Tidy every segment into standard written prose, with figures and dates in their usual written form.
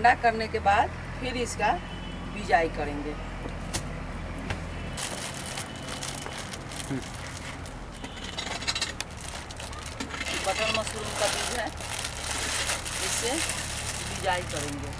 ठंडा करने के बाद फिर इसका बिजाई करेंगे। बटन मशरूम का बीज है, इससे बिजाई करेंगे।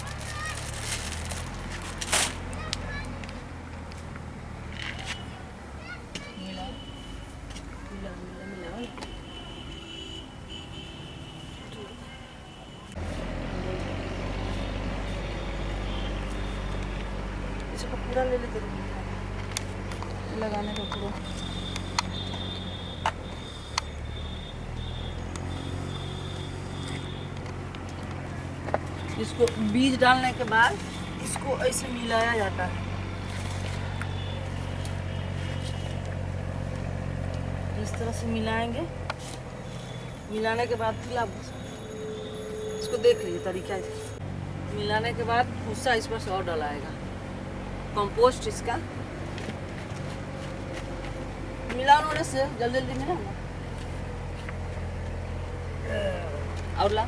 इसको पूरा ले लेते लगाने का पूरा। इसको बीज डालने के बाद इसको ऐसे मिलाया जाता है। इस तरह से मिलाएंगे। मिलाने के बाद फिर आप इसको देख लीजिए तरीका। मिलाने के बाद भूसा इस पर से और डलाएगा, कंपोस्ट इसका। मिलाने से जल्दी जल्दी मिला ना और ला।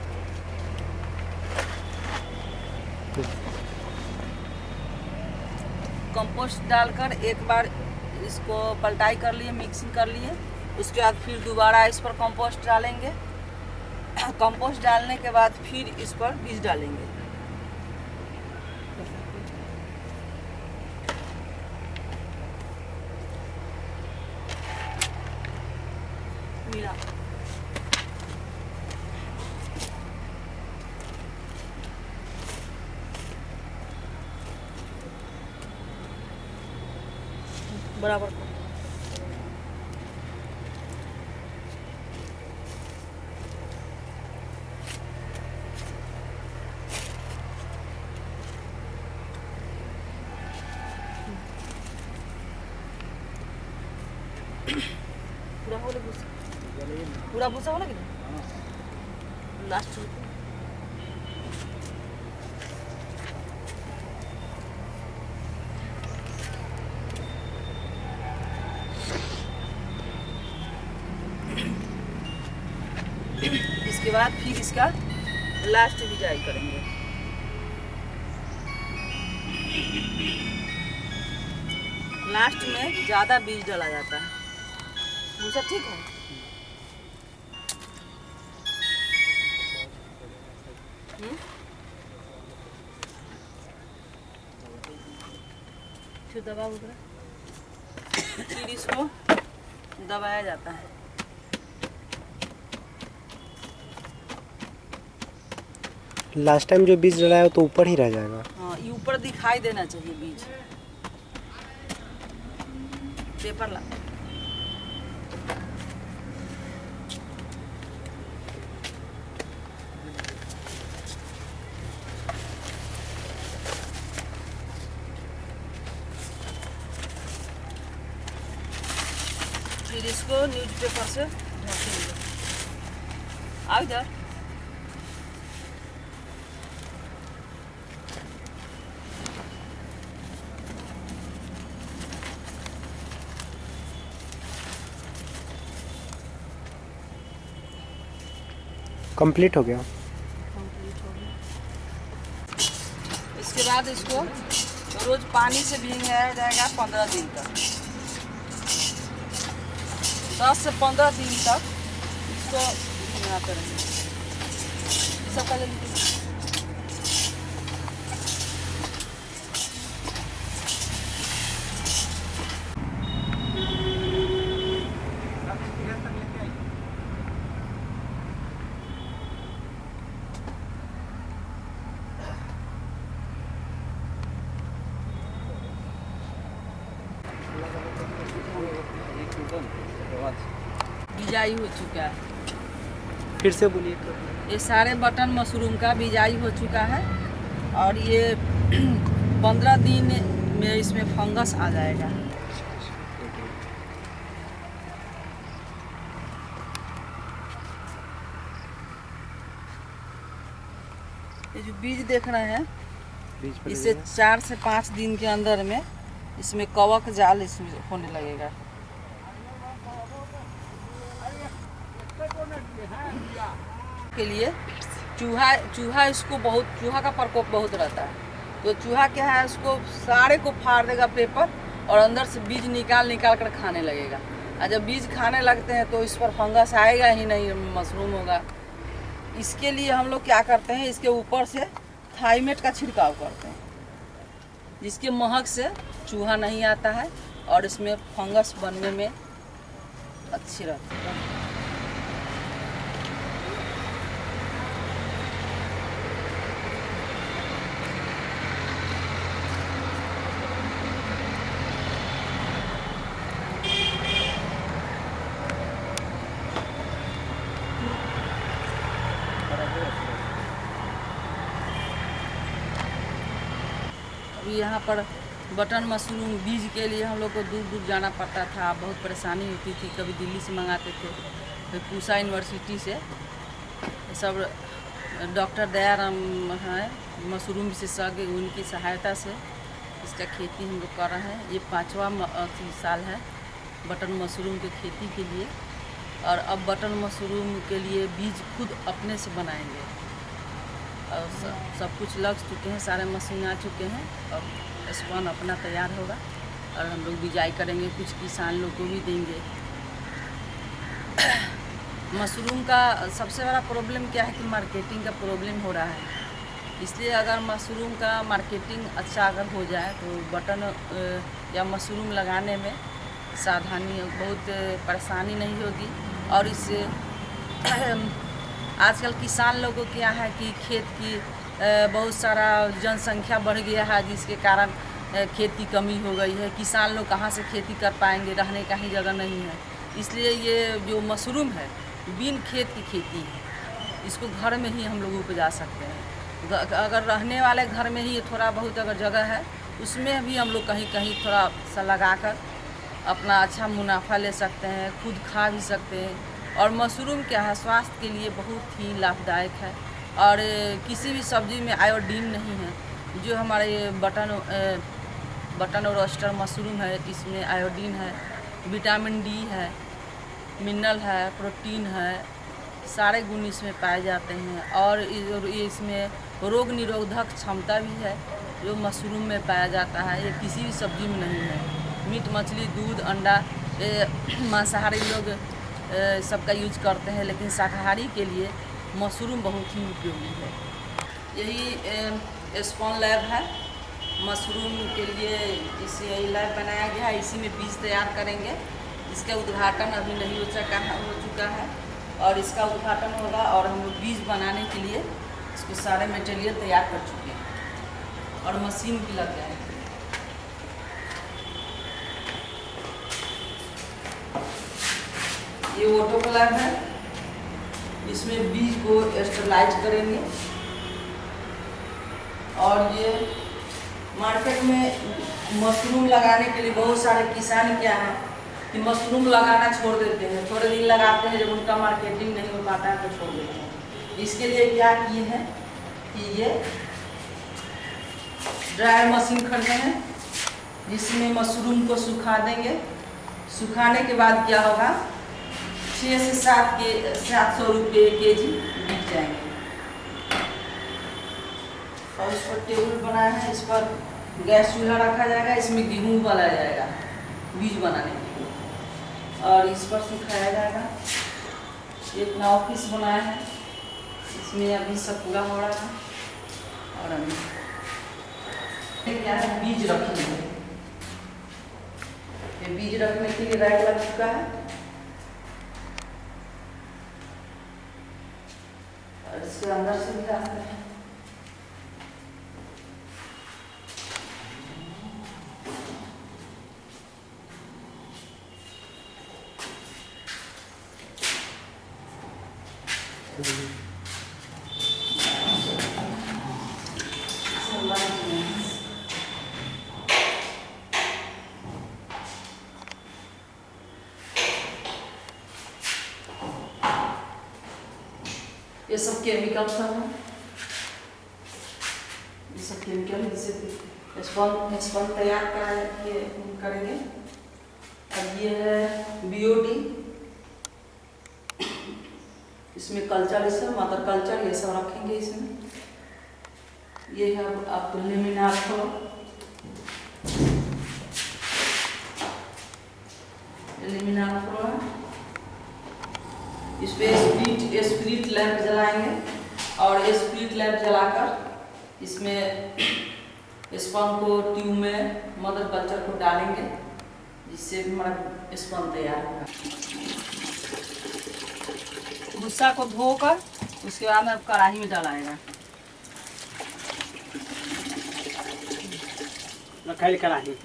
कंपोस्ट डालकर एक बार इसको पलटाई कर लिए, मिक्सिंग कर लिए। उसके बाद फिर दोबारा इस पर कंपोस्ट डालेंगे। कंपोस्ट डालने के बाद फिर इस पर बीज डालेंगे। मिला बराबर को। पूरा भूसा होला कि लास्ट इसके बाद फिर इसका लास्ट बिजाई करेंगे। लास्ट में ज़्यादा बीज डाला जाता है। भूसा ठीक है। फिर दबा फिर इसको दबाया जाता है। लास्ट टाइम जो बीज डलाया तो ऊपर ही रह जाएगा। हाँ, ये ऊपर दिखाई देना चाहिए बीज। पेपर ला। फिर इसको न्यूज़पेपर से ढकेंगे। आओ इधर। कंप्लीट हो गया। इसके बाद इसको रोज पानी से भिगाया जाएगा 15 दिन तक। 10 से 15 दिन तक इसको भिगाते रहेंगे। सब पहले बिजाई हो चुका है। फिर से बोलिए। ये सारे बटन मशरूम का बिजाई हो चुका है और ये 15 दिन में इसमें फंगस आ जाएगा। ये जो बीज देख रहे हैं, इसे 4 से 5 दिन के अंदर में इसमें कवक जाल इसमें होने लगेगा। के लिए चूहा इसको बहुत, चूहा का प्रकोप बहुत रहता है। तो चूहा क्या है, उसको सारे को फाड़ देगा पेपर और अंदर से बीज निकाल कर खाने लगेगा। और जब बीज खाने लगते हैं तो इस पर फंगस आएगा ही नहीं, मशरूम होगा। इसके लिए हम लोग क्या करते हैं, इसके ऊपर से थाइमेट का छिड़काव करते हैं, जिसके महक से चूहा नहीं आता है और इसमें फंगस बनने में अच्छी रहती है। अभी यहाँ पर बटन मशरूम बीज के लिए हम लोग को दूर दूर जाना पड़ता था, बहुत परेशानी होती थी। कभी दिल्ली से मंगाते थे, फिर पूसा यूनिवर्सिटी से सब डॉक्टर दयाराम हैं मशरूम विशेषज्ञ, उनकी सहायता से इसका खेती हम लोग कर रहे हैं। ये 5वां साल है बटन मशरूम की खेती के लिए। और अब बटन मशरूम के लिए बीज खुद अपने से बनाएंगे और सब कुछ लग चुके हैं, सारे मशीन आ चुके हैं और स्पॉन अपना तैयार होगा और हम लोग बिजाई करेंगे, कुछ किसान लोग को भी देंगे। मशरूम का सबसे बड़ा प्रॉब्लम क्या है कि मार्केटिंग का प्रॉब्लम हो रहा है। इसलिए अगर मशरूम का मार्केटिंग अच्छा अगर हो जाए तो बटन या मशरूम लगाने में सावधानी, बहुत परेशानी नहीं होगी। और इससे आजकल किसान लोगों को क्या है कि खेत की बहुत सारा जनसंख्या बढ़ गया है, जिसके कारण खेत की कमी हो गई है। किसान लोग कहाँ से खेती कर पाएंगे, रहने का ही जगह नहीं है। इसलिए ये जो मशरूम है बिन खेत की खेती है, इसको घर में ही हम लोग उपजा सकते हैं। अगर रहने वाले घर में ही थोड़ा बहुत अगर जगह है, उसमें भी हम लोग कहीं कहीं थोड़ा सा लगाकर अपना अच्छा मुनाफा ले सकते हैं, खुद खा भी सकते हैं। और मशरूम क्या है, स्वास्थ्य के लिए बहुत ही लाभदायक है। और किसी भी सब्जी में आयोडीन नहीं है। जो हमारे ये बटन और ऑयस्टर मशरूम है, इसमें आयोडीन है, विटामिन डी है, मिनरल है, प्रोटीन है, सारे गुण इसमें पाए जाते हैं। और इसमें रोग निरोधक क्षमता भी है जो मशरूम में पाया जाता है, ये किसी भी सब्जी में नहीं है। मीट, मछली, दूध, अंडा, मांसाहारी लोग सबका यूज करते हैं, लेकिन शाकाहारी के लिए मशरूम बहुत ही उपयोगी है। यही स्पॉन लैब है मशरूम के लिए, इसी लैब बनाया गया है। इसी में बीज तैयार करेंगे। इसका उद्घाटन अभी नहीं हो चुका है और इसका उद्घाटन होगा। और हम लोग बीज बनाने के लिए इसको सारे मटेरियल तैयार कर चुके हैं और मशीन भी लग जाएगी। ये ऑटोक्लेव है, इसमें बीज को स्टरलाइज करेंगे। और ये मार्केट में मशरूम लगाने के लिए बहुत सारे किसान क्या है कि मशरूम लगाना छोड़ देते हैं, थोड़े दिन लगाते हैं, जब उनका मार्केटिंग नहीं हो पाता है तो छोड़ देते हैं। इसके लिए क्या किए हैं कि ये ड्रायर मशीन खरीदे हैं, जिसमें मशरूम को सुखा देंगे। सुखाने के बाद क्या होगा, 6 से 700 रुपये केजी बिक जाएंगे। और इस पर टेबल बनाया है, इस पर गैस चूल्हा रखा जाएगा, इसमें गेहूँ उबाला जाएगा बीज बनाने के लिए और इस पर सुखाया जाएगा। एक अपना ऑफिस बनाया है, इसमें अभी सब पूरा हो रहा है। और अभी क्या है, बीज रखेंगे। ये बीज रखने के लिए रैक लग चुका है और इसके अंदर से भी रखते हैं। ये सब केमिकल सब है, ये सब केमिकल जिससे स्पॉन तैयार करेंगे। अब ये है बीओडी, इसमें कल्चर, इसे मदर कल्चर ये सब रखेंगे इसमें। ये है आप लेमिनार खोलो, लेमिनार खोलो है। इस पे स्पिरिट लैंप जलाएंगे और स्पिरिट लैंप जलाकर इसमें स्पन को ट्यूब में मदर कल्चर को डालेंगे, जिससे हमारा स्पन तैयार होगा। भूसा को धोकर उसके बाद में कढ़ाई में डालाएगा। रखाई कढ़ाई।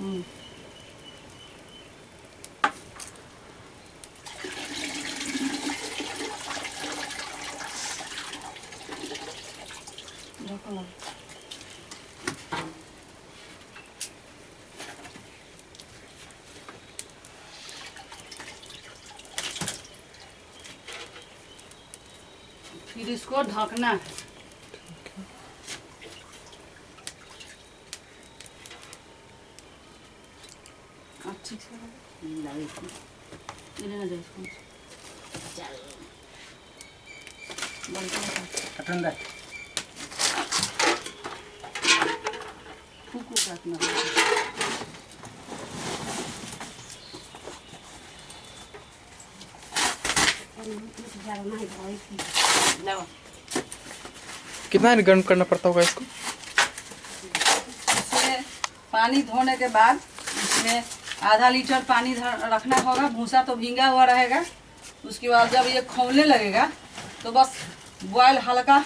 फिर इसको ढकना है। अच्छी से ठंडा फूको रखना। कितना गर्म करना पड़ता होगा इसको? इसमें पानी धोने के बाद इसमें आधा लीटर पानी रखना होगा। भूसा तो भींगा हुआ रहेगा। उसके बाद जब ये खौलने लगेगा तो बस बॉयल हल्का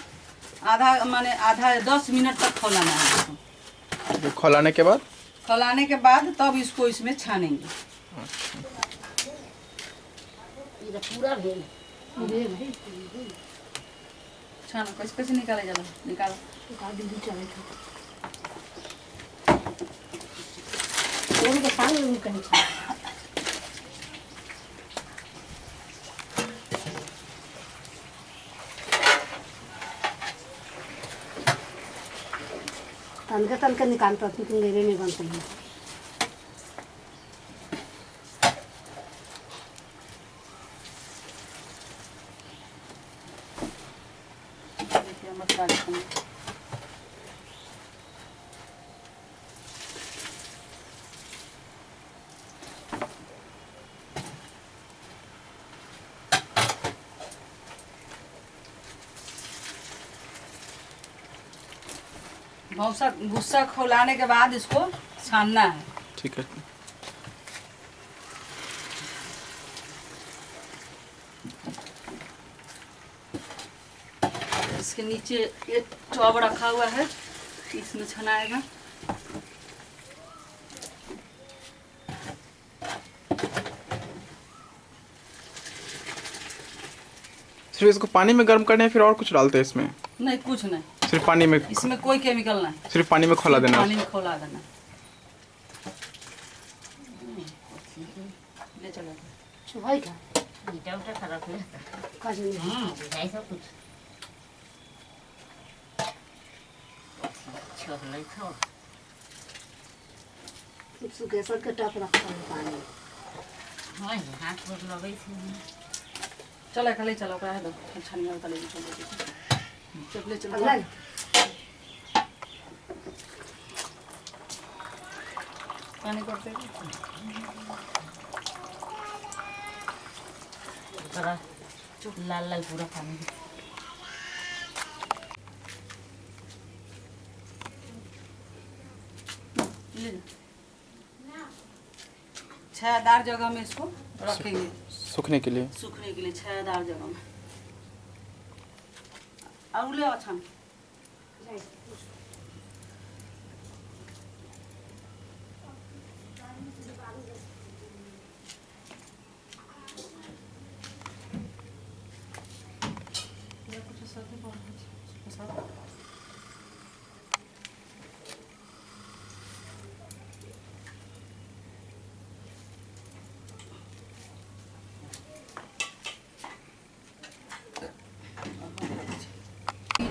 आधा 10 मिनट तक खौलाना है इसको। खौलाने के बाद? खौलाने के बाद तब इसको इसमें छानेंगे। पूरा भेल छानो कैसे कैसे निकाले जाला, निकालो। के पानी में कहीं तनके निकालता थी कि मेरे में बनते हैं। भूसा खौलाने के बाद इसको छानना है। ठीक है। इसके नीचे एक टब रखा हुआ है, इसमें छनाएगा। सिर्फ इसको पानी में गर्म करना है, फिर और कुछ डालते हैं इसमें? नहीं, कुछ नहीं, सिर्फ पानी में। इसमें कोई केमिकल नहीं, सिर्फ पानी में खौला देना। पानी में खौला देना। ले चलो सुबह का बेटा उटा खराब हो जाता काज नहीं है सब कुछ छोड़ ले तो सुखे सर के टप रखता है पानी। हां हाथ पर लगे थे। चलो खाली चलो का है दो छनिया उतार ले चलो चलो अगला पानी करते पूरा लाल लाल पूरा पानी छायादार जगह में इसको रखेंगे, सूखने के लिए। सूखने के लिए छायादार जगह में। और ले अच्छा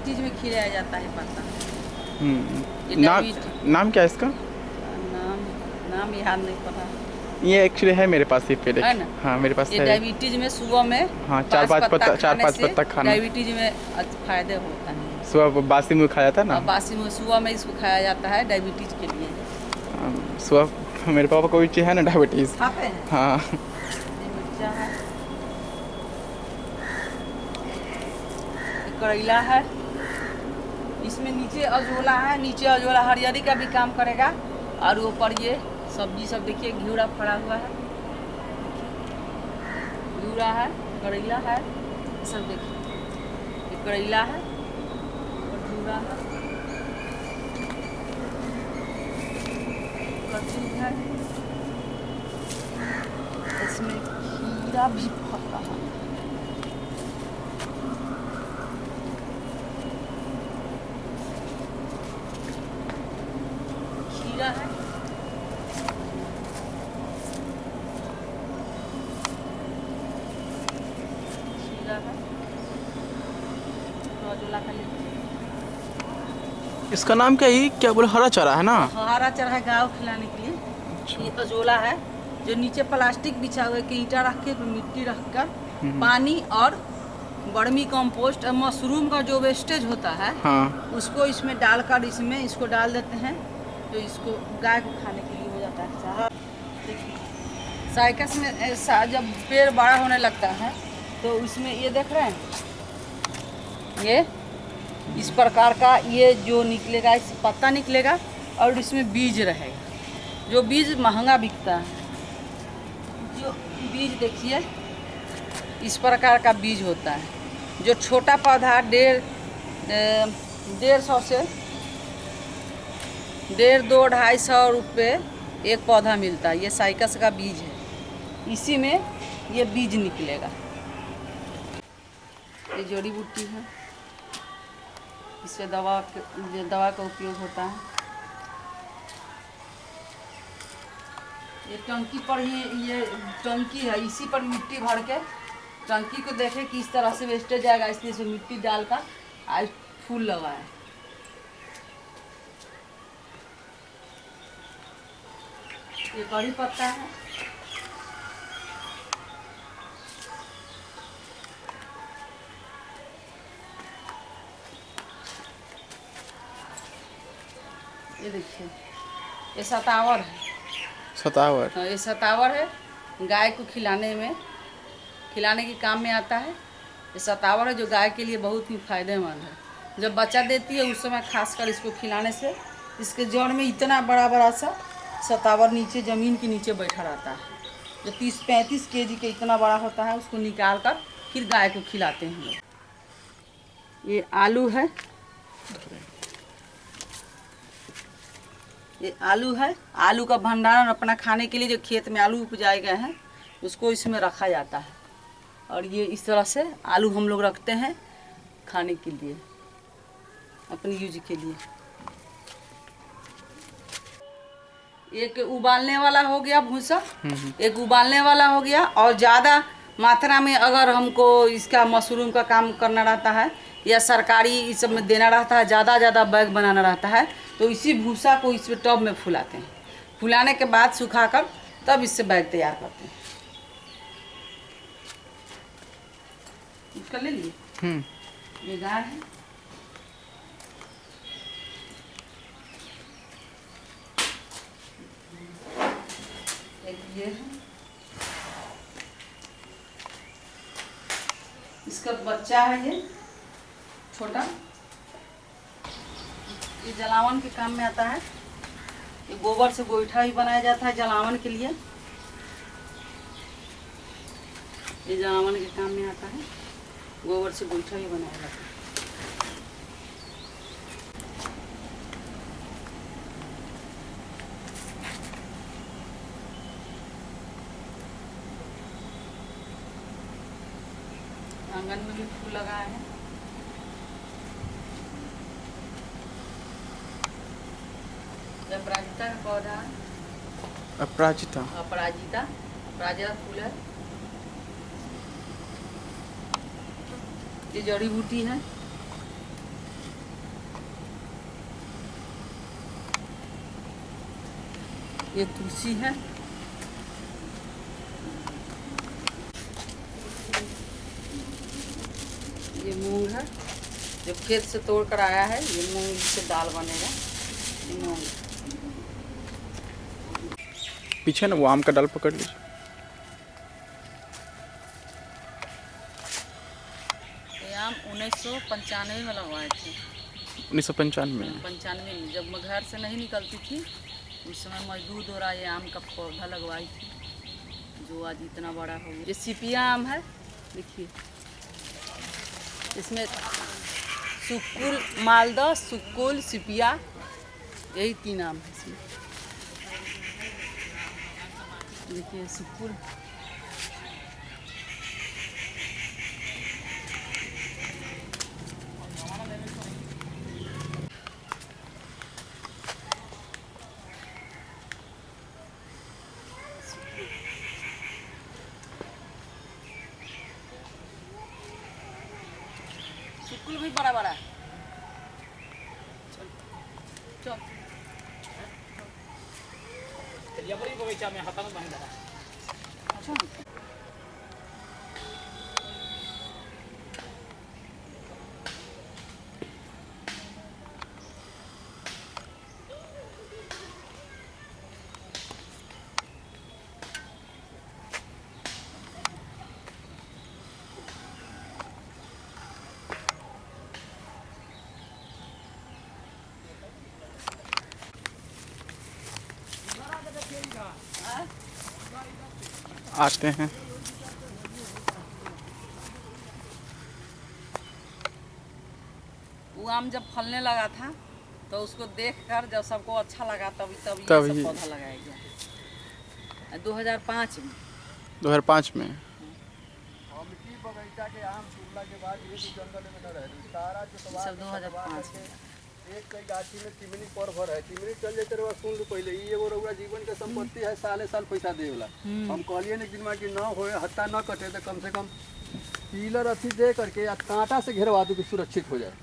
चीज में खिलाया जाता है पत्ता। ये नाम क्या है इसका? नाम नाम याद नहीं पता। ये एक्चुअली है मेरे पास ये पेड़। है ना? हाँ मेरे पास ये है। डायबिटीज में सुबह में हाँ 4-5 पत्ता खाना। डायबिटीज में फायदे होता है। सुबह बासी में खाया था ना। और बासी में सुबह में इसको खाया जाता है डायबिटीज के लिए। सुबह मेरे पापा को भी है ना डायबिटीज। खाते हैं। हाँ ये मिर्चा है, ये करेला है, इसमें नीचे अजोला है, नीचे अजोला हरियाली का भी काम करेगा। और ऊपर ये सब्जी सब देखिए घिउरा फड़ा हुआ है, घिउरा है, करेला है, ये सब देखिए ये करेला है और घिउरा है, कद्दू है, इसमें खीरा भी फला है। खीरा है, खीरा है, रजोला का लीची। इसका नाम क्या है? क्या बोले हरा चारा है ना? हरा चढ़ा है गाँव खिलाने के लिए। ये अजोला है जो नीचे प्लास्टिक बिछा हुआ है कि ईंटा रख के मिट्टी रख कर पानी और वर्मी कंपोस्ट और मशरूम का जो वेस्टेज होता है हाँ उसको इसमें डालकर इसको डाल देते हैं, तो इसको गाय को खाने के लिए हो जाता है। देखिए साइकस में जब पेड़ बड़ा होने लगता है तो उसमें ये देख रहे हैं, ये इस प्रकार का ये जो निकलेगा, इस पत्ता निकलेगा और इसमें बीज रहेगा। जो बीज महंगा बिकता है, जो बीज देखिए इस प्रकार का बीज होता है। जो छोटा पौधा 150 से 150-250 रुपये एक पौधा मिलता है। ये साइकस का बीज है, इसी में ये बीज निकलेगा। ये जड़ी बूटी है, इससे दवा का उपयोग होता है। ये टंकी पर ही, ये टंकी है, इसी पर मिट्टी भर के टंकी को देखे कि इस तरह से वेस्टेज जाएगा, इसलिए इसमें मिट्टी डालकर आज फूल लगाए। ये कड़ी पत्ता है, ये देखिए ये सतावर है। सतावर? हाँ, ये सतावर है, गाय को खिलाने के काम में आता है। ये सतावर है जो गाय के लिए बहुत ही फायदेमंद है। जब बच्चा देती है उस समय खासकर इसको खिलाने से इसके जड़ में इतना बड़ा बड़ा सा सतावर नीचे ज़मीन के नीचे बैठा रहता है, जो 30-35 केजी के इतना बड़ा होता है। उसको निकाल कर फिर गाय को खिलाते हैं हम लोग। ये आलू है, ये आलू है। आलू का भंडारण अपना खाने के लिए जो खेत में आलू उपजाए गए हैं उसको इसमें रखा जाता है। और ये इस तरह से आलू हम लोग रखते हैं खाने के लिए, अपने यूज के लिए। एक उबालने वाला हो गया भूसा, एक उबालने वाला हो गया। और ज़्यादा मात्रा में अगर हमको इसका मशरूम का काम करना रहता है या सरकारी इस सब में देना रहता है, ज़्यादा बैग बनाना रहता है, तो इसी भूसा को इस टब में फुलाते हैं। फुलाने के बाद सुखाकर तब इससे बैग तैयार करते हैं। इसका ले लिए। ये गाय है, एक ये है, इसका बच्चा है ये छोटा। ये जलावन के काम में आता है। ये गोबर से गोईठा भी बनाया जाता है जलावन के लिए। ये जलावन के काम में आता है, गोबर से गोईठा भी बनाया जाता है। आंगन में भी फूल लगाए हैं। अपराजिता का पौधा है। अपराजिता? अपराजिता फूल है। ये जड़ी बूटी है। ये तुलसी है। ये मूंग है जो खेत से तोड़ कर आया है, ये मूंग से दाल बनेगा। ये मूंग पीछे ना वो आम का डाल पकड़ लीजिए। ये आम 1995 में लगवाए थे। 1995 में। 95 में जब मैं घर से नहीं निकलती थी उस समय मजदूर द्वारा ये आम का पौधा लगवाई थी, जो आज इतना बड़ा हो गया। ये सिपिया आम है, देखिए इसमें सुक्कुल, मालदा, सुक्कुल, सिपिया, यही 3 आम है इसमें। देखिए सुक्कुल, सुक्कुल भी बड़ा बड़ा है। चल अच्छा। आते हैं। वो आम जब फलने लगा था तो उसको देखकर जब सबको अच्छा लगा तब ये सब पौधा लगाया गया 2005 में। 2005 में। सब 2005 में। एक कई गाछी में चिमनी पर भर है, चिमनी चल जाते रहा सुन लो पहले ये एगो रउरा जीवन के संपत्ति है, साले साल पैसा देवला। हम कहलिए न दिन में कि न होए हत्ता न कटे तो कम से कम पीलर अथी दे करके या कांटा से घेरवा दो कि सुरक्षित हो जाए।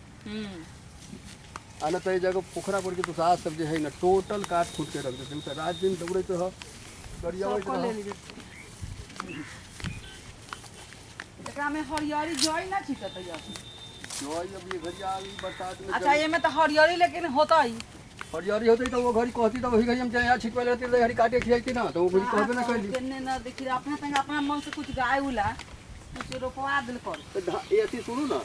आना तो ये जगह पोखरा पर के तो साग सब्जी है ना, टोटल काट फूट के रख देते रात दिन दौड़े तो है गरिया में हरियारी जोई ना छिटत है जो अब ये घरिया बरसात में। अच्छा, ये में तो हरियारी लेकिन होता ही हरियारी होती तो वो घड़ी कहती तो वही घड़ी हम चाहे छिटवा लेते तो हरी काटे खियाती ना तो वो घड़ी कहबे ना कैली। देने ना देखिए अपने संग अपना मन से कुछ गाय उला कुछ रोपवा दिल कर तो ये अथी सुनू ना,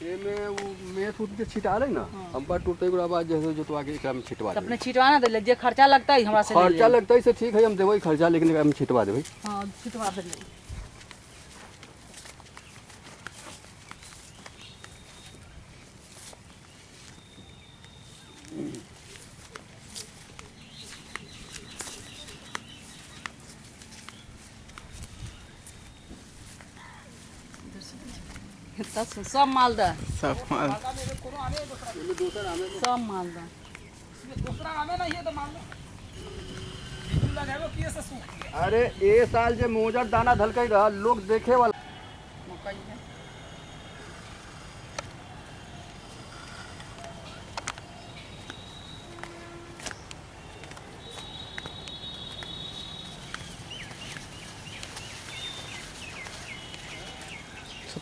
ये में वो मेथ उठ के छिटाले ना, हम पर टूटते के बाद जैसे जोतवा के एकरा में छिटवा अपने छिटवाना दे जे खर्चा लगता है हमरा से खर्चा लगता है से ठीक है हम देवई खर्चा, लेकिन हम छिटवा देबई। हां छिटवा दे। सब मालदा सब माल। सब मालदा अरे ए साल जे मोजर दाना धलकई रहा लोग देखे वाला मकई है।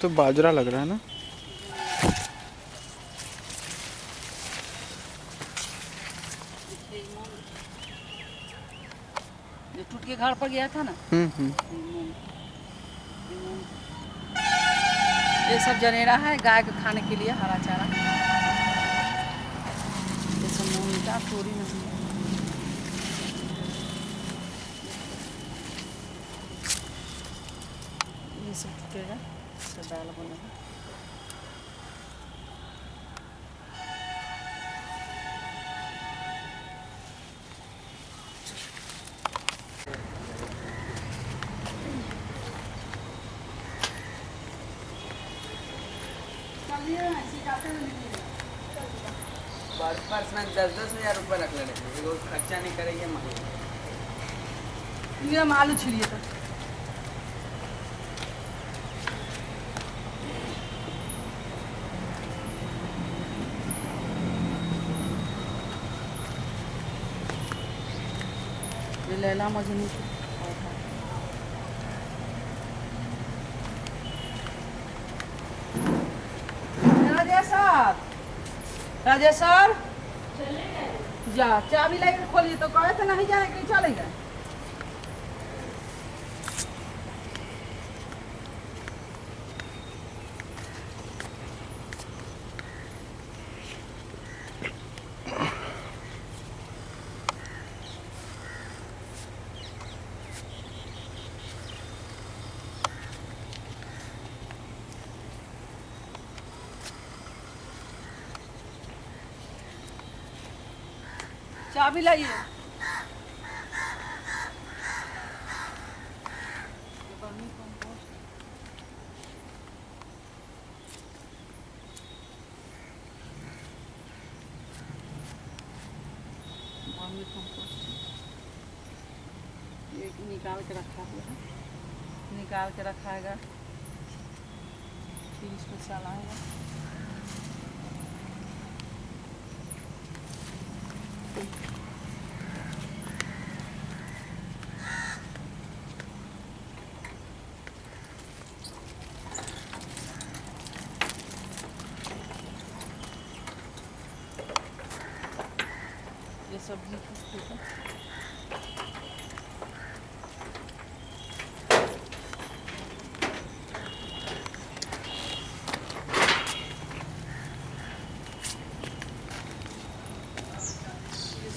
तो बाजरा लग रहा है ना। जो टूट के घर पर गया था ना, ये सब जनेरा है गाय को खाने के लिए हरा चारा। ये सब मूंग का तोरी नहीं है। ये सब टूटेगा, सब दाल बनेगा। पर्स में 10-10 हज़ार रुपये रख ले रहे, वो खर्चा नहीं करेंगे मेरा आलू छिड़िए तो ये लैला मजनू की पौधा है। राजेश्वर जा चाबी लेकर खोलिए तो कहे तो नहीं जाने के लिए चलेगा। चाबी लाइए। ये निकाल के रखा हुआ है, निकाल के रखा है, फिर इसमें चलाएगा। ये सब्जी की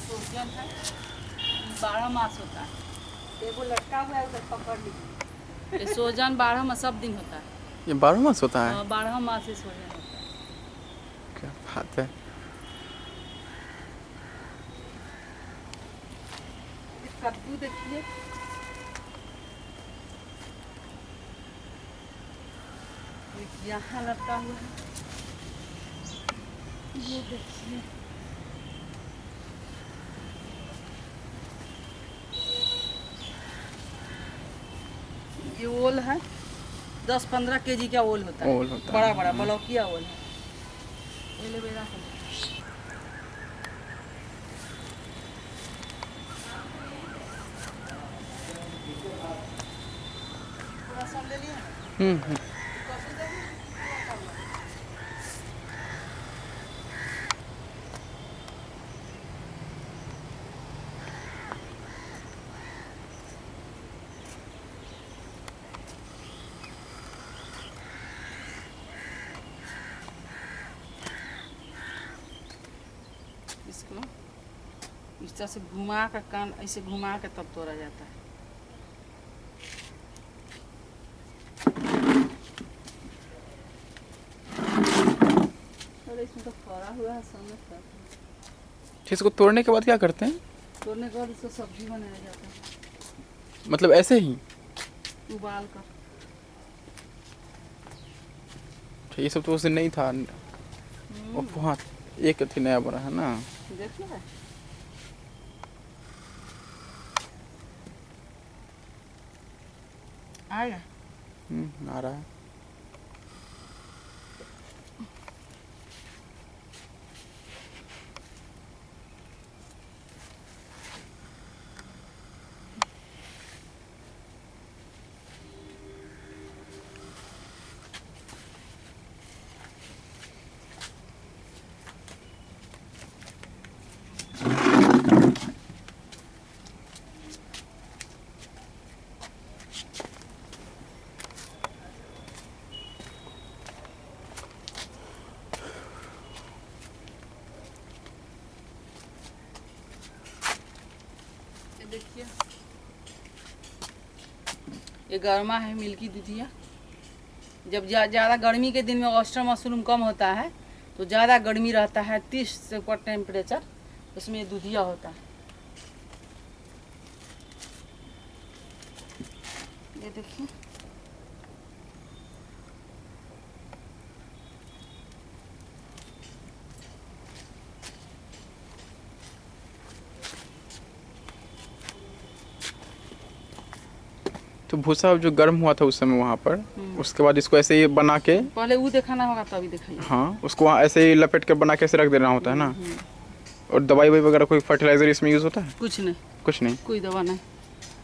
सोजन है, 12 मास होता है। एगो लटका हुआ है, उधर पकड़ लीजिए। ये सोजन 12 मास सब दिन होता है। ये 12 मास होता है? 12 मास से सोजन होता है। क्या बात है। कद्दू देखिए, यहाँ लटका हुआ है, ये देखिए। ये ओल है, 10-15 केजी का ओल होता है। ओल होता है। बड़ा बड़ा बलौकिया ओल है। एलोवेरा है। पूरा सब ले लिया। इसको इस तरह से घुमा कर कान ऐसे घुमा के तब तोड़ा जाता है। अरे इसमें तो फरा हुआ है, समझ सकते। इसको तोड़ने के बाद क्या करते हैं? तोड़ने के बाद इसको सब्जी बनाया जाता है, मतलब ऐसे ही? उबाल कर। ये सब तो उस दिन नहीं था। हाँ, एक थी नया बना है ना। देखिए आएगा। आ रहा है। देखिए ये गर्मा है, मिल्की दूधिया। जब ज़्यादा गर्मी के दिन में ऑयस्टर मशरूम कम होता है तो ज़्यादा गर्मी रहता है, 30 से ऊपर टेम्परेचर, उसमें ये दूधिया होता है। ये देखिए तो भूसा जो गर्म हुआ था उस समय वहाँ पर, उसके बाद इसको ऐसे ही बना के, पहले वो दिखाना होगा तभी दिखाइए। हाँ, उसको वहाँ ऐसे ही लपेट के बना के ऐसे रख देना होता है ना। और दवाई वगैरह कोई फर्टिलाइजर इसमें यूज़ होता है? कुछ नहीं, कुछ नहीं। कोई दवा नहीं।